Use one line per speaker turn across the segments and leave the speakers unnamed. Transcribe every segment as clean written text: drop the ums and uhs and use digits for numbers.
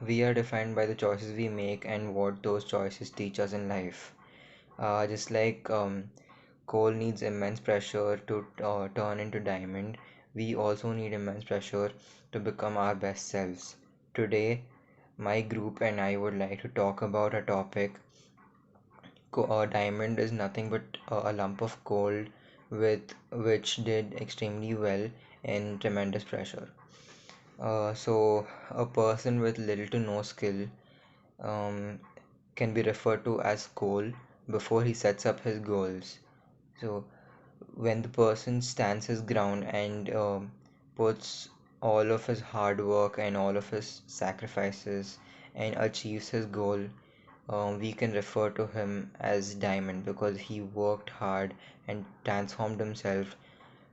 We are defined by the choices we make and what those choices teach us in life. Just like coal needs immense pressure to turn into diamond, we also need immense pressure to become our best selves. Today, my group and I would like to talk about a topic. A diamond is nothing but a lump of coal with which did extremely well in tremendous pressure. So, a person with little to no skill um, can be referred to as coal before he sets up his goals. So, when the person stands his ground and puts all of his hard work and all of his sacrifices and achieves his goal, we can refer to him as Diamond because he worked hard and transformed himself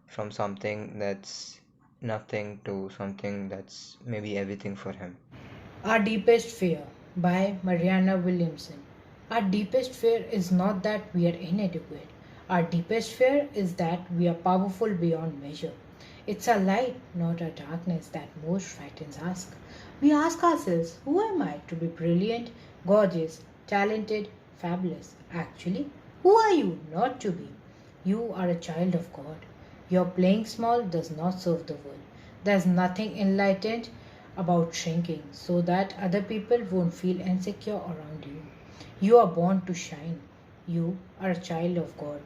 from something that's nothing to something that's maybe everything for him.
Our Deepest Fear by Mariana Williamson. Our deepest fear is not that we are inadequate. Our deepest fear is that we are powerful beyond measure. It's a light, not a darkness, that most frightens us. We ask ourselves, who am I to be brilliant, gorgeous, talented, fabulous? Actually, who are you not to be? You are a child of God. Your playing small does not serve the world. There's nothing enlightened about shrinking so that other people won't feel insecure around you. You are born to shine. You are a child of God.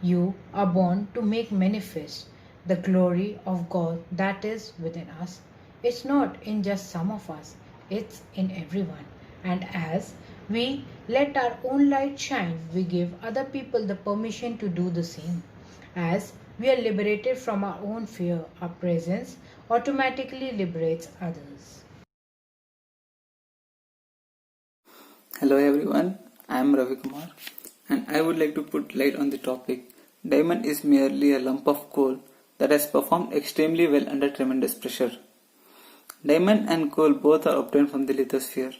You are born to make manifest the glory of God that is within us. It's not in just some of us, it's in everyone. And as we let our own light shine, we give other people the permission to do the same. As we are liberated from our own fear, our presence automatically liberates others.
Hello everyone, I am Ravi Kumar and I would like to put light on the topic. Diamond is merely a lump of coal that has performed extremely well under tremendous pressure. Diamond and coal both are obtained from the lithosphere.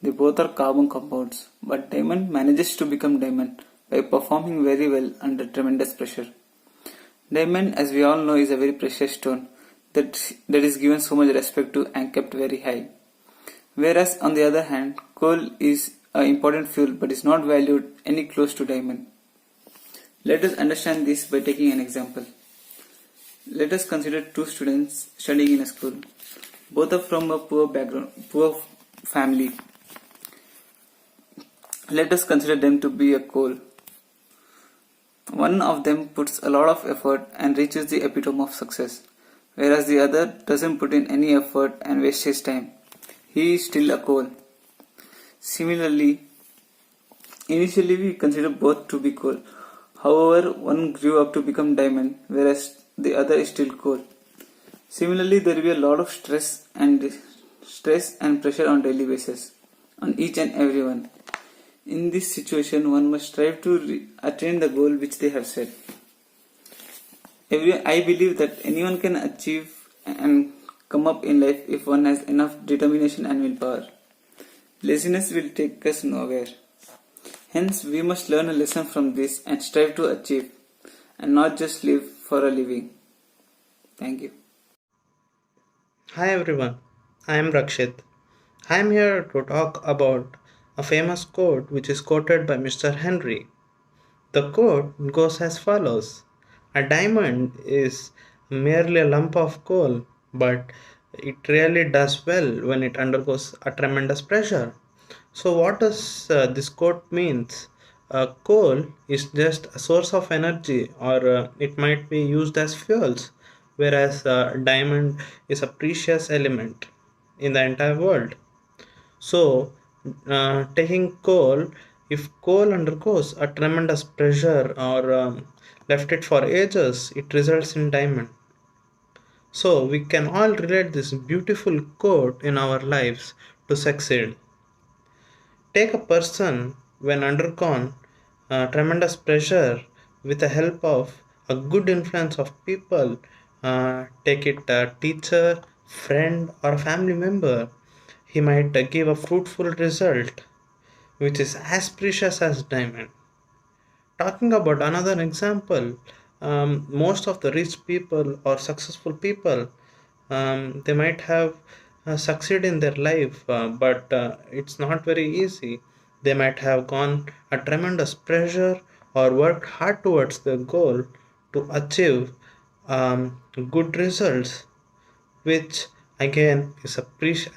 They both are carbon compounds, but diamond manages to become diamond by performing very well under tremendous pressure. Diamond, as we all know, is a very precious stone that is given so much respect to and kept very high. Whereas on the other hand, coal is an important fuel but is not valued any close to diamond. Let us understand this by taking an example. Let us consider two students studying in a school. Both are from a poor family. Let us consider them to be a coal. One of them puts a lot of effort and reaches the epitome of success, whereas the other doesn't put in any effort and wastes his time. He is still a coal. Similarly, initially we consider both to be coal. However, one grew up to become diamond, whereas the other is still coal. Similarly, there will be a lot of stress and pressure on daily basis on each and everyone. In this situation, one must strive to attain the goal which they have set. I believe that anyone can achieve and come up in life if one has enough determination and willpower. Laziness will take us nowhere. Hence, we must learn a lesson from this and strive to achieve and not just live for a living. Thank you.
Hi everyone, I am Rakshit. I am here to talk about a famous quote which is quoted by Mr. Henry. The quote goes as follows: a diamond is merely a lump of coal, but it really does well when it undergoes a tremendous pressure. So, what does this quote means? Coal is just a source of energy, or it might be used as fuels, whereas diamond is a precious element in the entire world. So, taking coal, if coal undergoes a tremendous pressure or left it for ages, it results in diamond. So, we can all relate this beautiful quote in our lives to succeed. Take a person when undergone tremendous pressure with the help of a good influence of people, take it a teacher, friend, or a family member, he might give a fruitful result which is as precious as diamond. Talking about another example, most of the rich people or successful people, they might have succeed in their life, but it's not very easy. They might have gone a tremendous pressure or worked hard towards their goal to achieve good results, which again is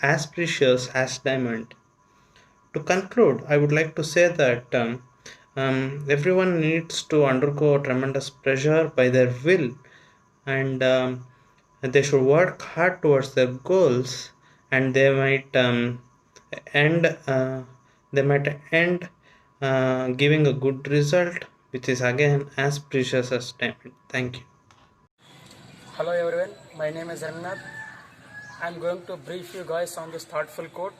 as precious as diamond. To conclude, I would like to say that everyone needs to undergo tremendous pressure by their will, and they should work hard towards their goals, and end they might end giving a good result, which is again as precious as diamond. Thank you.
Hello everyone, my name is Ramnath. I am going to brief you guys on this thoughtful quote.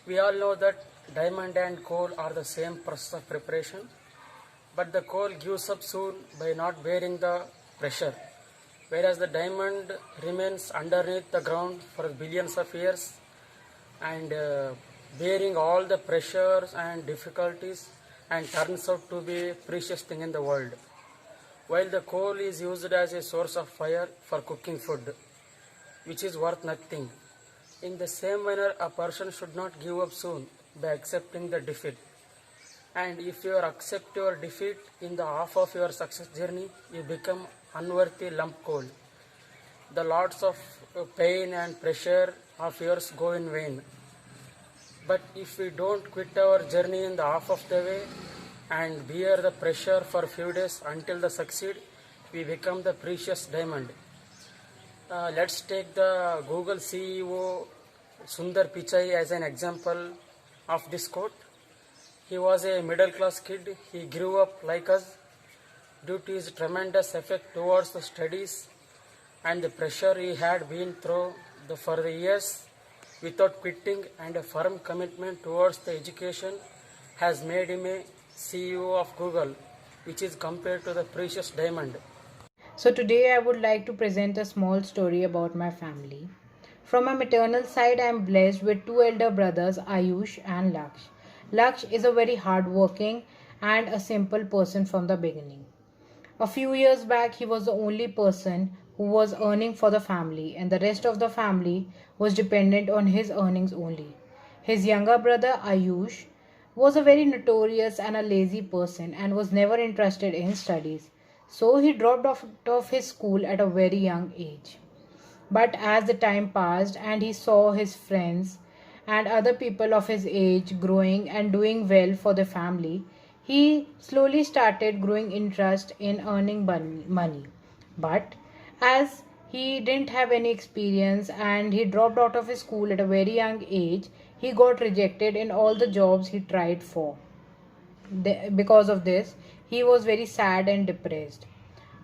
We all know that diamond and coal are the same process of preparation, but the coal gives up soon by not bearing the pressure, whereas the diamond remains underneath the ground for billions of years and bearing all the pressures and difficulties and turns out to be a precious thing in the world. While the coal is used as a source of fire for cooking food, which is worth nothing. In the same manner, a person should not give up soon by accepting the defeat. And if you accept your defeat in the half of your success journey, you become unworthy lump coal. The lots of pain and pressure of yours go in vain. But if we don't quit our journey in the half of the way and bear the pressure for a few days until the succeed, we become the precious diamond. Let's take the Google CEO Sundar Pichai as an example of this quote. He was a middle class kid. He grew up like us due to his tremendous effort towards the studies and the pressure he had been through for the years without quitting, and a firm commitment towards the education has made him a CEO of Google, which is compared to the precious diamond.
So, today I would like to present a small story about my family. From my maternal side, I am blessed with two elder brothers, Ayush and Laksh. Laksh is a very hardworking and a simple person from the beginning. A few years back, he was the only person who was earning for the family, and the rest of the family was dependent on his earnings only. His younger brother, Ayush, was a very notorious and a lazy person and was never interested in studies. So he dropped off of his school at a very young age. But as the time passed and he saw his friends and other people of his age growing and doing well for the family, he slowly started growing interest in earning money. But as he didn't have any experience and he dropped out of his school at a very young age, he got rejected in all the jobs he tried for. Because of this, he was very sad and depressed.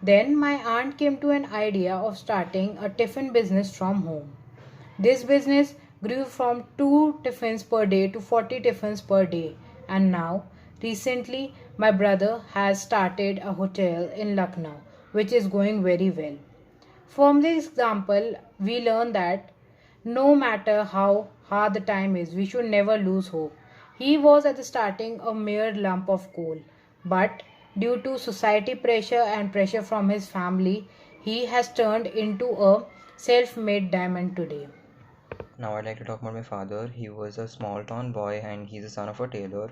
Then my aunt came to an idea of starting a tiffin business from home. This business grew from 2 tiffins per day to 40 tiffins per day, and now recently my brother has started a hotel in Lucknow which is going very well. From this example, we learn that no matter how hard the time is, we should never lose hope. He was at the starting a mere lump of coal, but due to society pressure and pressure from his family, he has turned into a self made diamond today.
Now I'd like to talk about my father. He was a small town boy and he's the son of a tailor.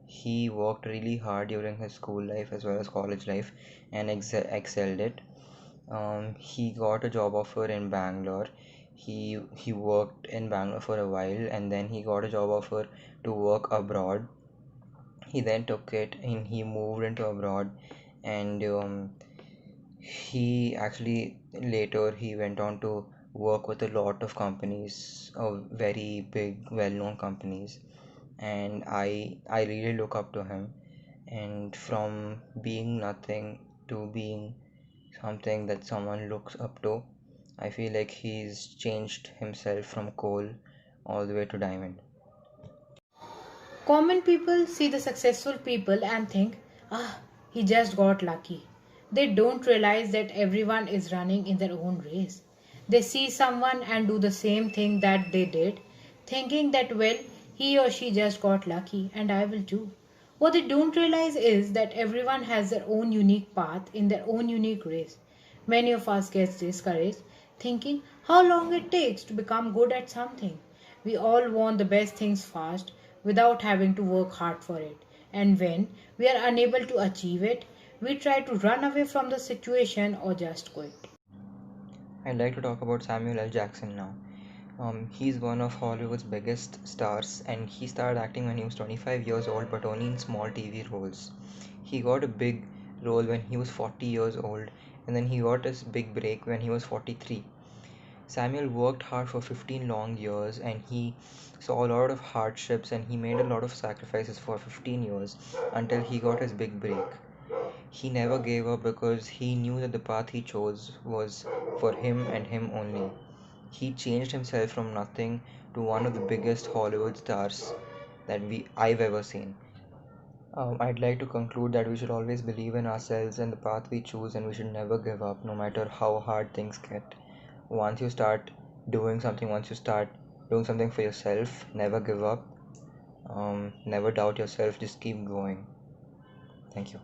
He worked really hard during his school life as well as college life and excelled it. He got a job offer in Bangalore. He worked in Bangalore for a while and then he got a job offer to work abroad. He then took it and he moved into abroad, and he actually later he went on to work with a lot of companies, very big well-known companies, and I really look up to him. And from being nothing to being something that someone looks up to, I feel like he's changed himself from coal all the way to diamond.
Common people see the successful people and think, ah, he just got lucky. They don't realize that everyone is running in their own race. They see someone and do the same thing that they did, thinking that, well, he or she just got lucky and I will too. What they don't realize is that everyone has their own unique path in their own unique race. Many of us get discouraged thinking how long it takes to become good at something. We all want the best things fast without having to work hard for it. And when we are unable to achieve it, we try to run away from the situation or just quit.
I'd like to talk about Samuel L. Jackson now. He's one of Hollywood's biggest stars, and he started acting when he was 25 years old, but only in small TV roles. He got a big role when he was 40 years old, and then he got his big break when he was 43. Samuel worked hard for 15 long years, and he saw a lot of hardships, and he made a lot of sacrifices for 15 years until he got his big break. He never gave up because he knew that the path he chose was for him and him only. He changed himself from nothing to one of the biggest Hollywood stars that I've ever seen. I'd like to conclude that we should always believe in ourselves and the path we choose, and we should never give up, no matter how hard things get. Once you start once you start doing something for yourself, never give up. Never doubt yourself. Just keep going. Thank you.